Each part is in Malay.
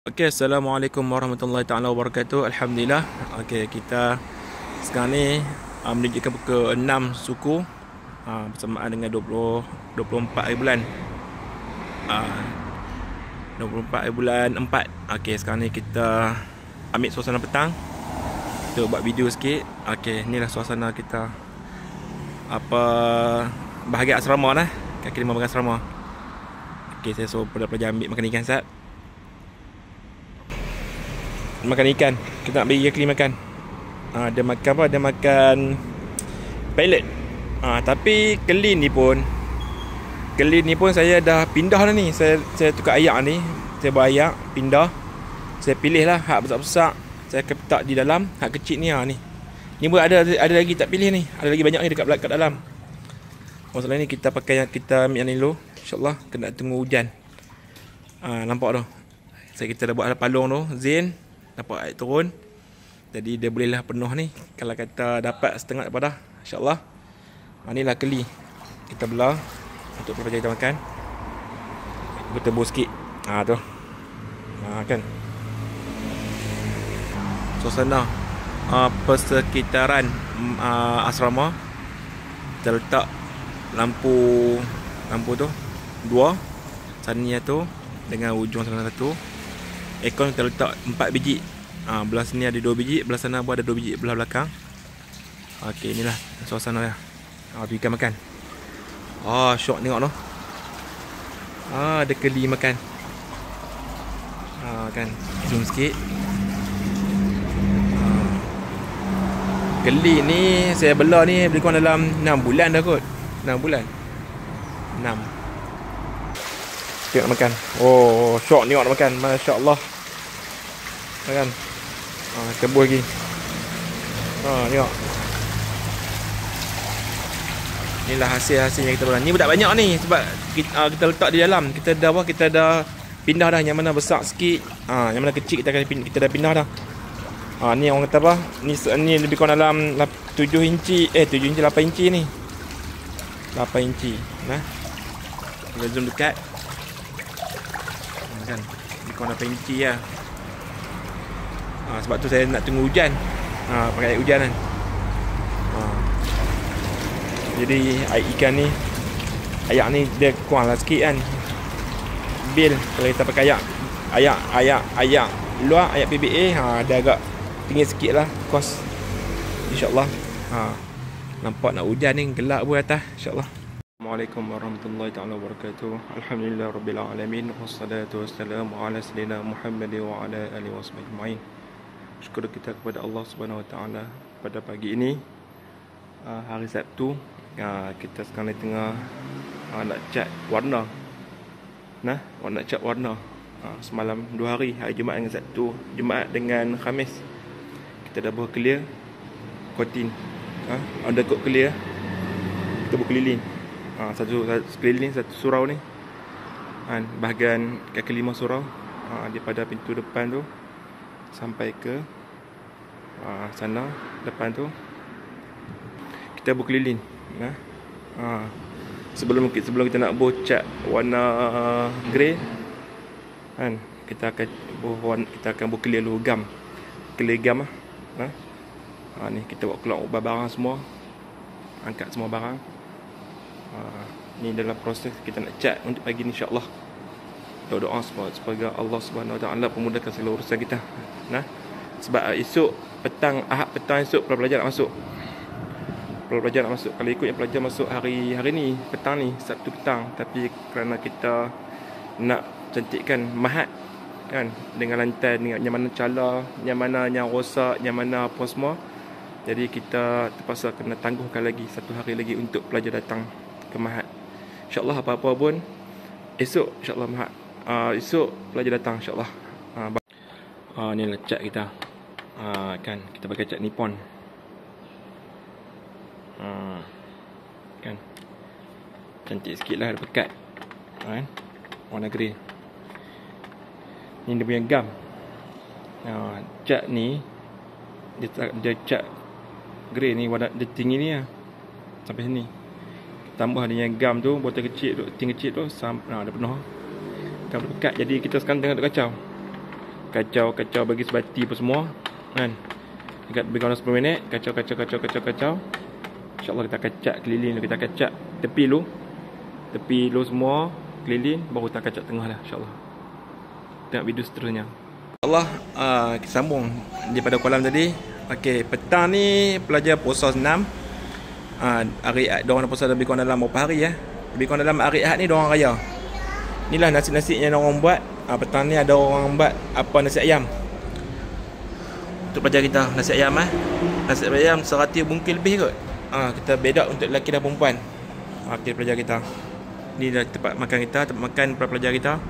Okey, Assalamualaikum warahmatullahi taala wabarakatuh. Alhamdulillah. Okey, kita sekarang ni menunjukkan pukul 6 suku bersamaan dengan 24 hari bulan. 24 hari bulan 4. Okey, sekarang ni kita ambil suasana petang. Kita buat video sikit. Okey, inilah suasana kita bahagian asrama lah. Kaki 5 bahagian asrama. Okey, saya suruh pelajar ambil makan ikan sat. Makan ikan. Kita nak bagi keli makan. Dia makan apa? Dia makan pellet. Tapi keli ni pun saya dah pindah dah ni. Saya tukar ayak ni. Saya buat ayak, pindah. Saya pilih lah hak besar-besar. Saya akan letak di dalam. Hak kecil ni ni. Ni pun ada lagi tak pilih ni. Ada lagi banyak ni dekat dalam. Masalah ni kita pakai kita ambil yang ni dulu. InsyaAllah kena tunggu hujan. Nampak tu. Kita dah buat palung tu. Zain. Nampak air turun. Jadi dia bolehlah penuh ni. Kalau kata dapat setengah daripada, InsyaAllah. Inilah keli. Kita belah untuk pelajar kita makan. Kita tebus sikit. Tu. Kan. Suasana persekitaran asrama. Kita letak lampu tu 2. Sana tu dengan ujung sana satu. Aircon kita letak 4 biji. Belah sini ada 2 biji, belah sana pun ada 2 biji belah belakang. Okey, inilah suasana dia. Tu ikan makan. Syok tengok tu. Ada keli makan. Kan. Zoom sikit. Keli ni saya bela ni lebih kurang dalam 6 bulan dah kot. 6 bulan. 6. Tengok makan. Syok tengok nak makan. Masya-Allah. Makan. Tebus lagi. Tengok. Inilah hasil-hasilnya kita buat. Ni budak banyak ni sebab kita letak di dalam. Kita dah pindah dah yang mana besar sikit. Yang mana kecil kita dah pindah dah. Ni orang kata apa? Ni lebih kurang dalam 7 inci, 7 inci 8 inci ni. 8 inci. Nah. Kita zoom dekat. Kan. Lebih kurang 8 inci lah. Sebab tu saya nak tunggu hujan. Pakai air hujan kan. Jadi air ikan ni, ayak ni dia kurang lah sikit kan. Bil kalau kita pakai ayak luar, ayak PBA, dia agak tinggi sikit lah kos. InsyaAllah. Nampak nak hujan ni, gelap pun atas. InsyaAllah. Assalamualaikum warahmatullahi taala wabarakatuh. Alhamdulillah rabbil alamin. Wassalatu wassalamu ala sayyidina Muhammad wa ala alihi wasahbihi. Syukur kita kepada Allah Subhanahu wa taala pada pagi ini, hari Sabtu. Kita sekarang ni tengah nak cat warna. Nak cat warna. Semalam 2 hari, hari Jumaat dengan Sabtu, Jumaat dengan Khamis, kita dah buat clear coating. Undercoat clear. Kita buat keliling. Satu sekeliling, satu surau ni. Bahagian kaki 5 surau, daripada pintu depan tu sampai ke sana depan tu kita berkeliling. Sebelum kita nak buat cat warna grey kan, kita akan buat clear dulu gam. Clear gam ni kita buat keluar ubah barang semua, angkat semua barang. Ni dalam proses kita nak cat untuk pagi ni, insya-Allah. Doa supaya Allah Subhanahu wa taala memudahkan segala urusan kita. Sebab esok petang, Ahad petang esok pelajar nak masuk. Kalau ikut yang pelajar masuk hari ni, petang ni, Sabtu petang. Tapi kerana kita nak cantikkan mahat kan, dengan lantai, dengan yang mana cala, yang mana yang rosak, yang mana apa semua. Jadi kita terpaksa kena tangguhkan lagi 1 hari lagi untuk pelajar datang ke mahat. InsyaAllah apa-apa pun esok insyaAllah mahat. Esok pelajar datang insyaAllah. Ni lah cat kita. Kan kita pakai cat Nippon. Kan cantik sikit lah, ada pekat kan, warna grey. Ni dia punya gam. Cat ni dia cat grey ni, warna dia tinggi ni lah, sampai sini. Tambah dengan gam tu, botol kecil tu, tin kecil tu, dah penuh. Gam pekat. Jadi kita sekarang tengah kacau. Kacau bagi sebati apa semua kan. Dekat lebih kurang 10 minit. Kacau. InsyaAllah kita kacak keliling dulu. Kita kacak tepi lu semua keliling. Baru kita kacak tengah lah insyaAllah. Tengok video seterusnya. InsyaAllah kita sambung daripada kolam tadi. Okay, petang ni pelajar puasa 6. Hari Ahad diorang puasa lebih kurang dalam berapa hari ya. Lebih kurang dalam hari Ahad ni diorang raya. Inilah nasi-nasi yang diorang buat. Petang ni ada orang buat apa, nasi ayam. Untuk pelajar kita nasi ayam Nasi ayam 100 bungkil lebih kot. Kita bedak untuk lelaki dan perempuan. Okay, pelajar kita. Ni dah tempat makan kita, tempat makan para pelajar kita.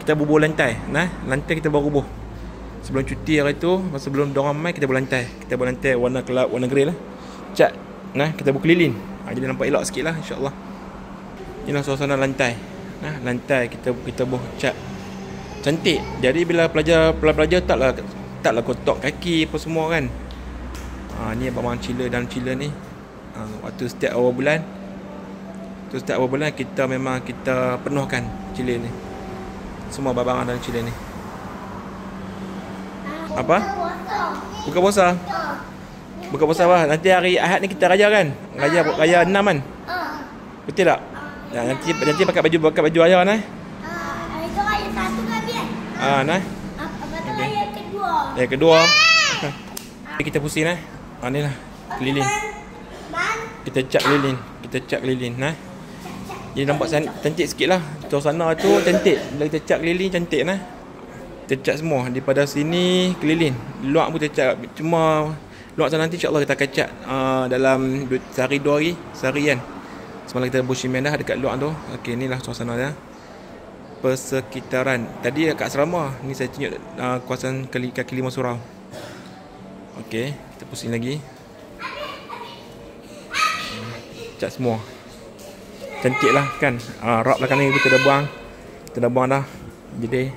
Kita bubuh lantai. Lantai kita baru bubuh. Sebelum cuti hari tu, sebelum diorang mai, kita bubuh lantai. Kita bubuh lantai warna kelab, warna grey lah. Cat. Kita bubuh keliling. Jadi nampak elok sikit lah insyaAllah. Inilah suasana lantai. Lantai kita bubuh cat. Cantik. Jadi bila pelajar taklah kotak kaki apa semua kan. Ni abang chiller dalam chiller ni. Waktu setiap awal bulan kita memang kita penuhkan chiller ni. Semua barang dalam chiller ni. Apa? Buka puasa. Buka puasa apa? Nanti hari Ahad ni kita raya kan? Raya 6 kan? Betul tak? Nanti pakai baju ayah Itu raya 1 kan biar? Okay. Raya kedua. Yang kedua. Kita pusing ni lah keliling. Kita cat keliling. Jadi nampak cantik sikit lah. Suasana tu cantik. Bila kita cat keliling cantik Kita cat semua. Daripada sini keliling. Luar pun kita cat. Cuma luar sana nanti insyaAllah kita akan cat dalam sehari 2 hari. Sehari kan. Semalam kita bush simen dah dekat luar tu. Okay, inilah suasana dia. Persekitaran. Tadi kat asrama. Ni saya tunjuk kawasan kaki 5 surau. Okay, kita pusing lagi. Cat semua. Cantik lah kan. Rak belakang ni kita dah buang dah. Jadi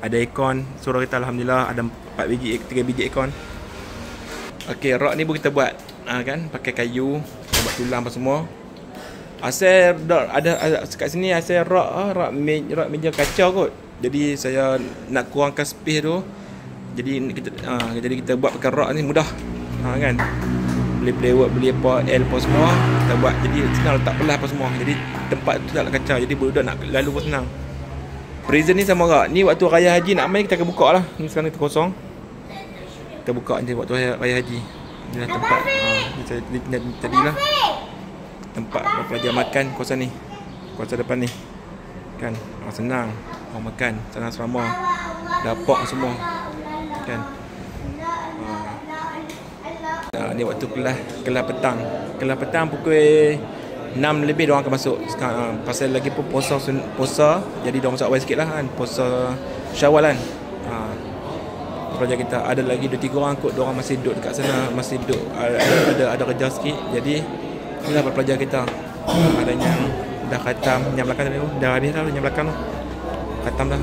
ada aircon. Surau kita Alhamdulillah ada 3 biji aircon. Okay, rak ni pun kita buat kan, pakai kayu. Kita buat tulang apa semua. Asal ada kat sini asal rak meja kaca kot. Jadi saya nak kurangkan space tu. Jadi kita buat pakai rak ni mudah. Kan. Beli plywood, beli apa, L apa semua kita buat. Jadi senang letak pelah apa semua. Jadi tempat tu taklah kacau. Jadi budak nak lalu pun senang. Prison ni sama rak. Ni waktu raya haji nak main kita akan buka lah. Ni sekarang kita kosong. Kita buka je waktu raya haji. Inilah tempat tadi lah. Tempat pelajar makan kawasan ni. Kawasan depan ni. Kan. Senang. Orang makan. Senang asrama. Dapur semua. Kan. Ni waktu kelas petang. Kelas petang pukul 6 lebih diorang akan masuk. Sekarang pasal lagi pun puasa, jadi diorang masuk awal sikit lah kan. Puasa Syawal kan. Pelajar kita ada lagi 2-3 orang kot. Diorang masih duduk dekat sana. Masih duduk ada kerja sikit. Jadi inilah pelajar kita. Ada yang dah khatam. Yang belakang tadi tu dah habis dah. Yang belakang tu khatam dah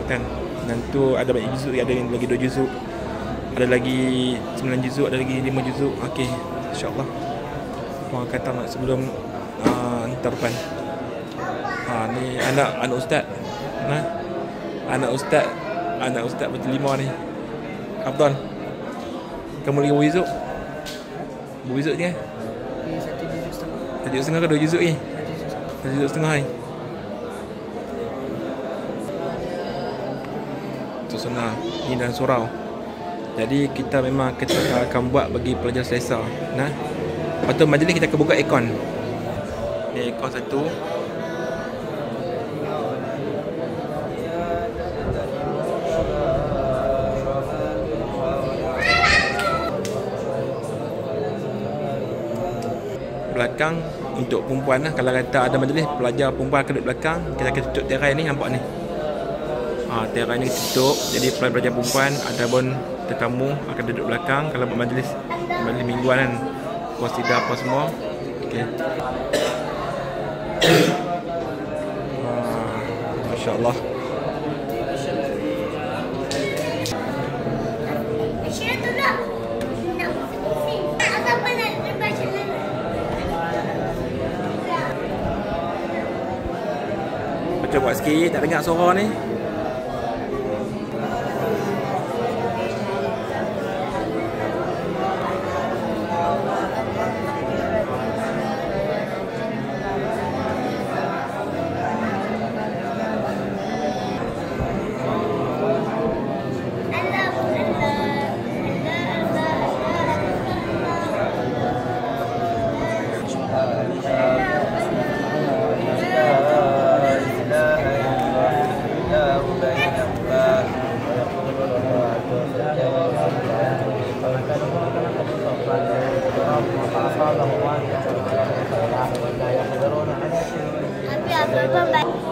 kan. Dan tu ada banyak juzuk. Ada yang lagi 2 juzuk. Ada lagi 9 juzuk. Ada lagi 5 juzuk. Okay, InsyaAllah orang khatam sebelum hantar depan. Ni anak ustaz. Anak ustaz bertelima ni. Abdul, kamu lagi berwizuk? Berwizuk ni kan? 1 juzuk setengah ke 2 juzuk ni? 1 juzuk setengah ni. Suasana ni dalam surau. Jadi kita memang kita akan buat bagi pelajar selesa. Lepas tu majlis kita akan buka aircon. Ni aircon satu. Belakang untuk perempuan lah. Kalau kata ada majlis pelajar perempuan akan duduk belakang, kita akan tutup terai ni, nampak ni. Terai ni kita tutup. Jadi pelajar perempuan ataupun tetamu akan duduk belakang. Kalau buat majlis mingguan kan, qasidah apa semua. Okey. Masya-Allah. Baca buat sikit, tak dengar suara ni. Abang baik.